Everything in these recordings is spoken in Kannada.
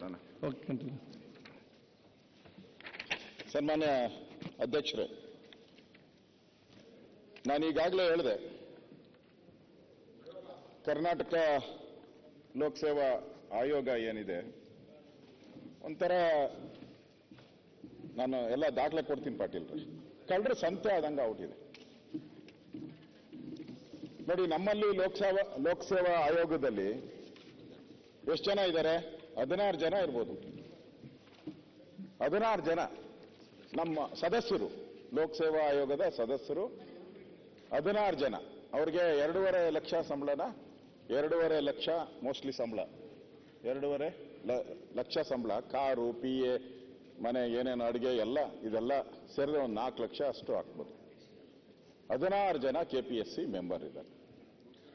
ಮಾತಾಡೋಣ. ಸನ್ಮಾನ್ಯ ಅಧ್ಯಕ್ಷರೇ, ನಾನೀಗಾಗಲೇ ಹೇಳಿದೆ, ಕರ್ನಾಟಕ ಲೋಕಸೇವಾ ಆಯೋಗ ಏನಿದೆ ಒಂಥರ, ನಾನು ಎಲ್ಲ ದಾಖಲೆ ಕೊಡ್ತೀನಿ ಪಾಟೀಲ್ ರೀ, ಕಳ್ಳರ ಸಂತೆ ಆದಂಗೆ ಔಟಿದೆ ನೋಡಿ. ನಮ್ಮಲ್ಲಿ ಲೋಕಸೇವಾ ಆಯೋಗದಲ್ಲಿ ಎಷ್ಟು ಜನ ಇದ್ದಾರೆ? 16 ಜನ ಇರ್ಬೋದು. 16 ಜನ ನಮ್ಮ ಸದಸ್ಯರು, ಲೋಕಸೇವಾ ಆಯೋಗದ ಸದಸ್ಯರು 16 ಜನ. ಅವ್ರಿಗೆ 2.5 ಲಕ್ಷ ಸಂಬಳನ, 2.5 ಲಕ್ಷ ಮೋಸ್ಟ್ಲಿ ಸಂಬಳ, 2.5 ಲಕ್ಷ ಸಂಬಳ, ಕಾರು, PA, ಮನೆ, ಏನೇನು ಅಡುಗೆ ಎಲ್ಲ ಇದೆಲ್ಲ ಸೇರಿದ ಒಂದು 4 ಲಕ್ಷ ಅಷ್ಟು ಹಾಕ್ಬೋದು. 16 ಜನ KPSC ಮೆಂಬರ್ ಇದ್ದಾರೆ.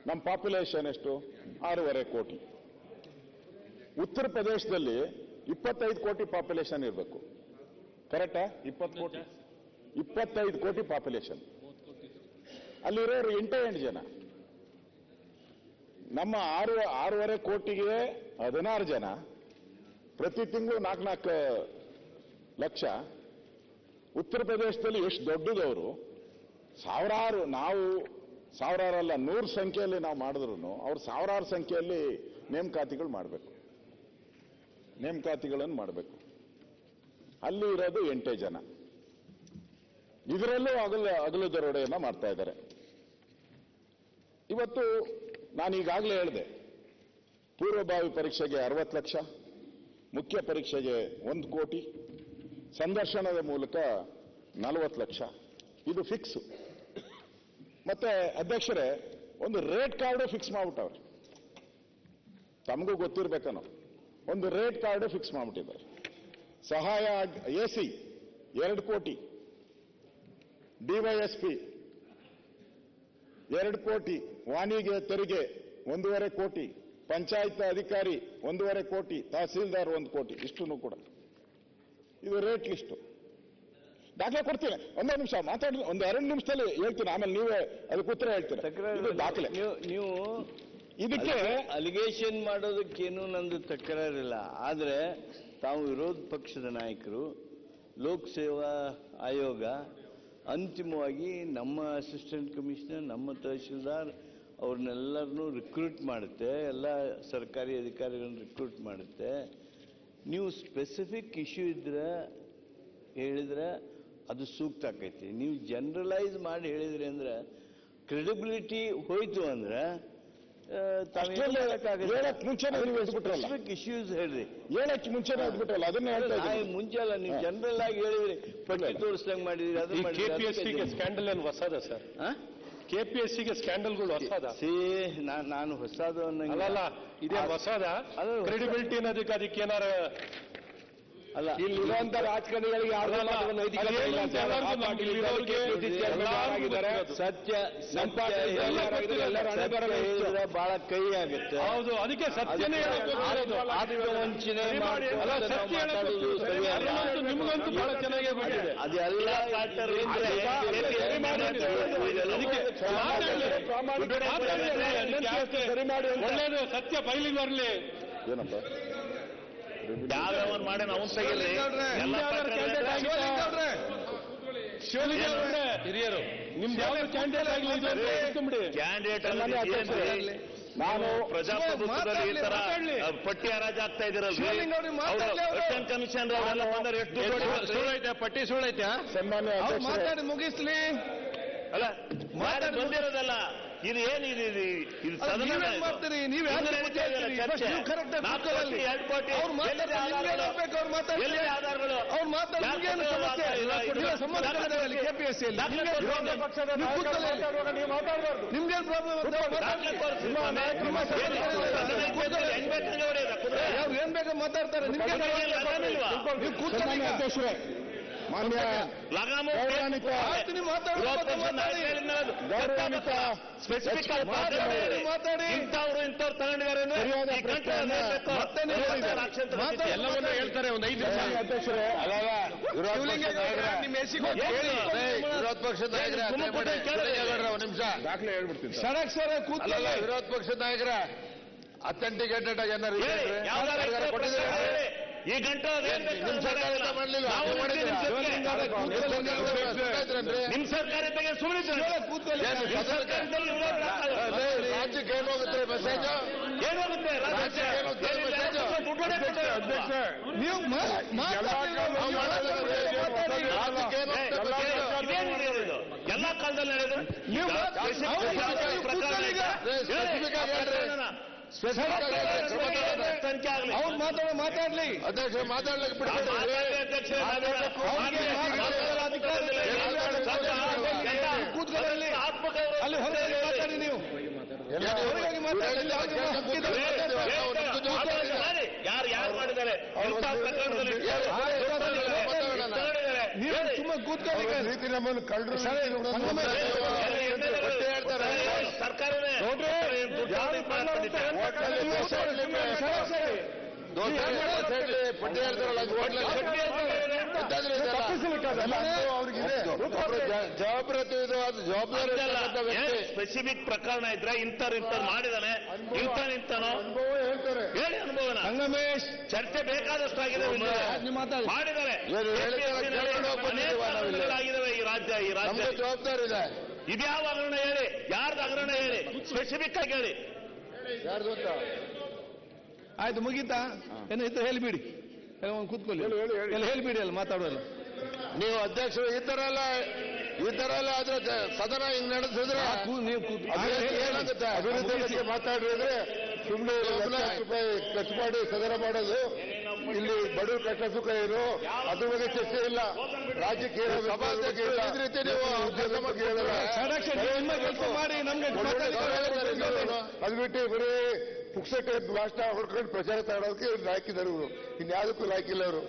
ನಮ್ಮ ಪಾಪ್ಯುಲೇಷನ್ ಎಷ್ಟು? 6.5 ಕೋಟಿ. ಉತ್ತರ ಪ್ರದೇಶದಲ್ಲಿ 25 ಕೋಟಿ ಪಾಪ್ಯುಲೇಷನ್ ಇರಬೇಕು, ಕರೆಕ್ಟಾ? 25 ಕೋಟಿ ಪಾಪ್ಯುಲೇಷನ್. ಅಲ್ಲಿರೋರು 8 ಜನ. ನಮ್ಮ 6.5 ಕೋಟಿಗೆ 16 ಜನ, ಪ್ರತಿ ತಿಂಗಳು 4 ಲಕ್ಷ. ಉತ್ತರ ಪ್ರದೇಶದಲ್ಲಿ ಎಷ್ಟು ದೊಡ್ಡದವರು, ಸಾವಿರಾರು, ನಾವು ಸಾವಿರಾರಲ್ಲ 100 ಸಂಖ್ಯೆಯಲ್ಲಿ ನಾವು ಮಾಡಿದ್ರು ಅವ್ರು ಸಾವಿರಾರು ಸಂಖ್ಯೆಯಲ್ಲಿ ನೇಮಕಾತಿಗಳು ಮಾಡಬೇಕು, ನೇಮಕಾತಿಗಳನ್ನು ಮಾಡಬೇಕು. ಅಲ್ಲಿ ಇರೋದು 8 ಜನ. ಇದರಲ್ಲೂ ಹಗಲು ದರೋಡೆಯನ್ನ ಮಾಡ್ತಾ ಇದ್ದಾರೆ. ಇವತ್ತು ನಾನು ಈಗಾಗಲೇ ಹೇಳಿದೆ, ಪೂರ್ವಭಾವಿ ಪರೀಕ್ಷೆಗೆ 60 ಲಕ್ಷ, ಮುಖ್ಯ ಪರೀಕ್ಷೆಗೆ 1 ಕೋಟಿ, ಸಂದರ್ಶನದ ಮೂಲಕ 40 ಲಕ್ಷ. ಇದು ಫಿಕ್ಸ್. ಮತ್ತೆ ಅಧ್ಯಕ್ಷರೇ, ಒಂದು ರೇಟ್ ಕಾರ್ಡು ಫಿಕ್ಸ್ ಮಾಡ್ಬಿಟ್ಟವ್ರೆ. ತಮಗೂ ಗೊತ್ತಿರ್ಬೇಕನೋ, ಒಂದು ರೇಟ್ ಕಾರ್ಡು ಫಿಕ್ಸ್ ಮಾಡ್ಬಿಟ್ಟಿದ್ದಾರೆ. ಸಹಾಯ AC 2 ಕೋಟಿ, DYSP 2 ಕೋಟಿ, ವಾಣಿಜ್ಯ ತೆರಿಗೆ 1.5 ಕೋಟಿ, ಪಂಚಾಯತ್ ಅಧಿಕಾರಿ 1.5 ಕೋಟಿ, ತಹಸೀಲ್ದಾರ್ 1 ಕೋಟಿ. ಇಷ್ಟನ್ನು ಕೂಡ ಇದು ರೇಟ್ ಲಿಸ್ಟು. ದಾಖಲೆ ಕೊಡ್ತೀನಿ, 1 ನಿಮಿಷ ಮಾತಾಡಿ, 1-2 ನಿಮಿಷದಲ್ಲಿ ಹೇಳ್ತೀನಿ, ಆಮೇಲೆ ನೀವೇ ಅದಕ್ಕೆ ಉತ್ತರ ಹೇಳ್ತೀರ. ಇದು ದಾಖಲೆ. ನೀವು ಇದಕ್ಕೆ ಅಲಿಗೇಷನ್ ಮಾಡೋದಕ್ಕೇನು ನಂದು ತಕರಾರಿಲ್ಲ. ಆದರೆ ತಾವು ವಿರೋಧ ಪಕ್ಷದ ನಾಯಕರು, ಲೋಕಸೇವಾ ಆಯೋಗ ಅಂತಿಮವಾಗಿ ನಮ್ಮ ಅಸಿಸ್ಟೆಂಟ್ ಕಮಿಷನರ್, ನಮ್ಮ ತಹಶೀಲ್ದಾರ್ ಅವ್ರನ್ನೆಲ್ಲರನ್ನೂ ರಿಕ್ರೂಟ್ ಮಾಡುತ್ತೆ, ಎಲ್ಲ ಸರ್ಕಾರಿ ಅಧಿಕಾರಿಗಳನ್ನ ರಿಕ್ರೂಟ್ ಮಾಡುತ್ತೆ. ನೀವು ಸ್ಪೆಸಿಫಿಕ್ ಇಶ್ಯೂ ಇದ್ರೆ ಹೇಳಿದ್ರೆ ಅದು ಸೂಕ್ತ ಆಕೈತಿ. ನೀವು ಜನರಲೈಸ್ ಮಾಡಿ ಹೇಳಿದ್ರಿ ಅಂದ್ರೆ ಕ್ರೆಡಿಬಿಲಿಟಿ ಹೋಯ್ತು ಅಂದ್ರೆ ಸ್ಪೆಸಿಫಿಕ್ ಇಶ್ಯೂಸ್ ಹೇಳ್ರಿ. ಹೇಳಕ್ಕೆ ಮುಂಚೆ ಅದನ್ನ ಮುಂಚೆ ಅಲ್ಲ, ನೀವು ಜನರಲ್ ಆಗಿ ಹೇಳಿದ್ರಿ, ಪಟ್ಟಿ ತೋರಿಸ್ದಂಗೆ ಮಾಡಿದ್ರಿ. ಅದು KPSCಗೆ ಸ್ಕ್ಯಾಂಡಲ್ ಏನು ಹೊಸದ ಸರ್? KPSCಗೆ ಸ್ಕ್ಯಾಂಡಲ್ಗಳು ಹೊಸದ? ನಾನು ಹೊಸದು ಅಲ್ಲ, ಇದೇ ಹೊಸದ ಕ್ರೆಡಿಬಿಲಿಟಿ ಅನ್ನೋದಕ್ಕೆ ಅದಕ್ಕೆ ಏನಾರ ಅಲ್ಲ, ಇಲ್ಲಿರುವಂತ ರಾಜಕಾರಣಿಗಳಿಗೆ ಬಹಳ ಕೈ ಆಗುತ್ತೆ. ಹೌದು, ಅದಕ್ಕೆ ಸತ್ಯನೇ ಆತ್ಮವಂಚನೆ ನಿಮಗಂತೂ ಬಹಳ ಚೆನ್ನಾಗೇ ಗೊತ್ತಿದೆ. ಅದೆಲ್ಲ ಒಳ್ಳೇದು, ಸತ್ಯ ಬಯಲಿಗೆ ಬರಲಿ. ಏನಪ್ಪ ಯಾವ್ಯಾವ ಮಾಡಿ ಅವನ್ ತೆಗಿಲಿ. ಹಿರಿಯರು ನಿಮ್ದು ಯಾವ ಕ್ಯಾಂಡಿಡೇಟ್ ಆಗಲಿ, ಕ್ಯಾಂಡಿಡೇಟ್ ನಾನು ಪ್ರಜಾಪ್ರಭುತ್ವದಲ್ಲಿ ಈ ತರ ಪಟ್ಟಿ ಹರಾಜ್ ಆಗ್ತಾ ಇದ್ದೀರಲ್ರಿ. ಎಲೆಕ್ಷನ್ ಕಮಿಷನ್ ಅವರೆಲ್ಲ ಬಂದರೆ ಎಷ್ಟು ಸುಳ್ಳೈತೆ, ಪಟ್ಟಿ ಸುಳ್ಳೈತೆ. ಸನ್ಮಾನ್ಯ ಮಾತಾಡಿ ಮುಗಿಸ್ಲಿ. ಅಲ್ಲ ಬಂದಿರೋದಲ್ಲ, ಇದು ಏನಿದೆ? ಇದು ಮಾಡ್ತೀರಿ ನೀವು? ನಿಮ್ಗೇನು ಪ್ರಾಬ್ಲಮ್? ಏನ್ ಬೇಕಾ ಮಾತಾಡ್ತಾರೆ. ನಿಮ್ಗೆ ಕೂತ್ಕೊಳ್ಳಿ. ಮಾನ್ಯ ಗೌರವಾನ್ವಿತ ಇಂಥವ್ರು ತಗೊಂಡಿದ್ದಾರೆ ಎಲ್ಲವನ್ನೂ ಹೇಳ್ತಾರೆ. ಒಂದು 5 ನಿಮಿಷ ಅಧ್ಯಕ್ಷರೇ, ವಿರೋಧ ಪಕ್ಷದ ನಿಮಿಷ ದಾಖಲೆ ಹೇಳ್ಬಿಡ್ತೀನಿ. ವಿರೋಧ ಪಕ್ಷದ ನಾಯಕರ ಅಥೆಂಟಿಕೇಟೆಡ್ ಆಗಿ ಏನಾರು ಈ ಗಂಟೆ ನಿಮ್ ಸರ್ಕಾರ ಮಾಡ್ಲಿಲ್ಲ ನಿಮ್ ಸರ್ಕಾರ ಇದ್ದಾಗ ಸುಮ್ಮನೆ ರಾಜ್ಯಕ್ಕೆ ಏನು ಹೋಗುತ್ತೆ ಮೆಸೇಜ್ ಏನಾಗುತ್ತೆ ನೀವು ಎಲ್ಲಾ ಕಾಲದಲ್ಲಿ ನಡೆಯೋದು ಸಂಖ್ಯೆ ಆಗಲಿ ಅವ್ರು ಮಾತಾಡ್ಲಿ ಅಧ್ಯಕ್ಷ ಮಾತಾಡ್ಲಿಕ್ಕೆ ಬಿಡ್ಬೇಡಿ ಕೂತ್ಕೊಳ್ಳಿ ಅಲ್ಲಿ ಹೊರಗೆ ಮಾತಾಡಿ ನೀವು ಹೊರಗಾಗಿ ಮಾತಾಡಿ ಯಾರು ಮಾಡಿದ್ದಾರೆ ನೀವು ಸುಮ್ಮನೆ ಕೂತ್ಕೊಳ್ಳಿ ರೀತಿ ನಮ್ಮನ್ನು ಕಳ್ಳರು ಹೇಳ್ತಾರೆ ಸರ್ಕಾರನೇ ಪಟ್ಟಿ ಹೇಳ್ತಾರಲ್ಲ ಜವಾಬ್ದಾರಿ ಇದು ಅದು ಜವಾಬ್ದಾರಿ ಸ್ಪೆಸಿಫಿಕ್ ಪ್ರಕರಣ ಇದ್ರೆ ಇಂಥವ್ರು ಮಾಡಿದಾನೆ ಇಂಥನೋ ಹೇಳಿ ಅನುಭವನ ಸಂಗಮೇಶ್ ಚರ್ಚೆ ಬೇಕಾದಷ್ಟು ಆಗಿದೆ ಮಾಡಿದ್ದಾರೆ ಆಗಿದಾವೆ ಈ ರಾಜ್ಯ ಜವಾಬ್ದಾರಿ ಇದೆ ಇದ್ಯಾವ ಹಗರಣ ಹೇಳಿ ಯಾರ್ದು ಹಗರಣ ಹೇಳಿ ಸ್ಪೆಸಿಫಿಕ್ ಆಗಿ ಹೇಳಿ ಯಾರ್ದು ಅಂತ ಆಯ್ತು ಮುಗೀತಾ ಏನೋ ಇತ್ತು ಹೇಳಿಬಿಡಿ ಕೂತ್ಕೊಳ್ಳಿ ಎಲ್ಲ ಹೇಳಿಬಿಡಿ ಅಲ್ಲ ಮಾತಾಡೋಲ್ಲ ನೀವು ಅಧ್ಯಕ್ಷರು ಈ ತರ ಎಲ್ಲ ಆದ್ರೆ ಸದನ ಹಿಂಗ್ ನಡೆಸಿದ್ರೆ ಏನಾಗುತ್ತೆ ಅಭಿವೃದ್ಧಿ ಬಗ್ಗೆ ಮಾತಾಡಿದ್ರೆ ಸುಮ್ಮನೆ ರೂಪಾಯಿ ಖರ್ಚು ಮಾಡಿ ಸದನ ಮಾಡೋದು ಇಲ್ಲಿ ಬಡವ್ರ ಕಷ್ಟ ಸುಖ ಏನು ಅದ್ರ ಬಗ್ಗೆ ಚರ್ಚೆ ಇಲ್ಲ ರಾಜ್ಯಕ್ಕೆ ಮಾಡಿ ನಮ್ಗೆ ಅದು ಬಿಟ್ಟು ಬರೀ ಪುಕ್ಸಟ್ಟೆ ಭಾಷಣ ಹೊಡ್ಕೊಂಡು ಪ್ರಚಾರ ತಗೊಳೋದಕ್ಕೆ ಹಾಕಿದ್ದಾರೆ ಇವರು ಇನ್ಯಾವುದಕ್ಕೂ ಹಾಕಿಲ್ಲ ಅವರು